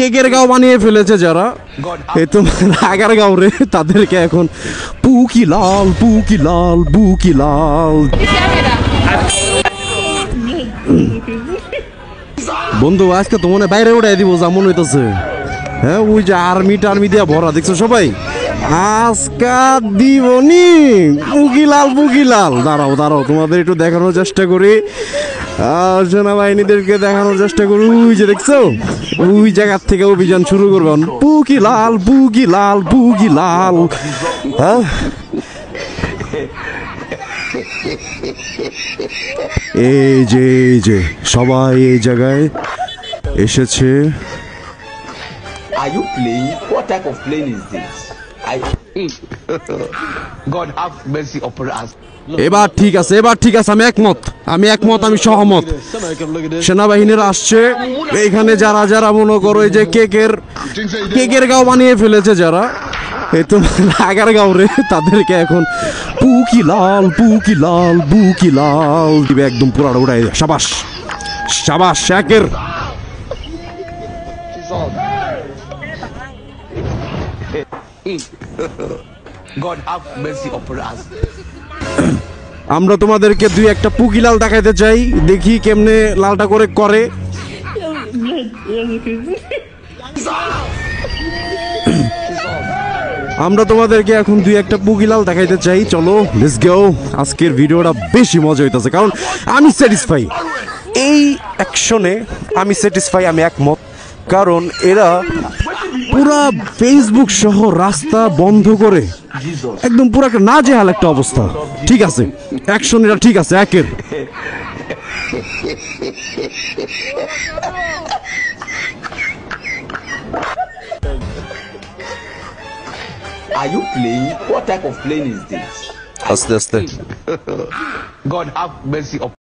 কেকের গাঁও বানিয়ে ফেলেছে যারা এই তোমার আগারগাঁও রে, তাদেরকে এখন পুকি লাল পুকি লাল বুকি লাল। বন্ধু আজকে তো মনে বাইরে উঠাই দিব যেমন হইতেছে। হ্যাঁ ওই যে আর্মি টার্মি দিয়া ভরা দেখছো সবাই, আজকা দিবনি পুকি লাল। দাঁড়াও দাঁড়াও তোমাদের একটু দেখানোর চেষ্টা করি, সেনাবাহিনীদেরকে দেখানোর চেষ্টা করি। ওই যে দেখছো ওই জায়গার থেকে অভিযান শুরু করবেন, পুকি লাল বুকি লাল। হ্যাঁ এই যে সবাই এই জায়গায় এসেছে। Are you playing? What type of plane is this? God have mercy upon us. এবার ঠিক আছে আমি একমত আমি সহমত। সেনাবাহিনীরা আসছে এইখানে, যারা যারা মনে করো এই যে কেকের গাঁও বানিয়ে ফেলেছে যারা এই তোমার আগারগাঁও রে, তাদেরকে এখন পুকি লাল বুকি লাল দিবে একদম পুরাটা উঠাই। সাবাস সাবাস একের। God have mercy upon us. আমরা তোমাদেরকে দুই একটা পুকি লাল দেখাইতে চাই, দেখি কেমনে লালটা করে। আমরা তোমাদেরকে এখন দুই একটা পুকি লাল দেখাইতে চাই, চলো লেটস গো। আজকের ভিডিওটা বেশি মজা হইতেছে কারণ আমি স্যাটিসফাই, এই অ্যাকশনে আমি স্যাটিসফাই, আমি একমত। কারণ এরা পুরা ফেসবুক সহ রাস্তা বন্ধ করে একদম পুরো একটা নাজেহাল একটা অবস্থা। ঠিক আছে অ্যাকশন এটা ঠিক আছে একের। Are you playing? What type of plane is this? আস্তে আস্তে। God have mercy upon us.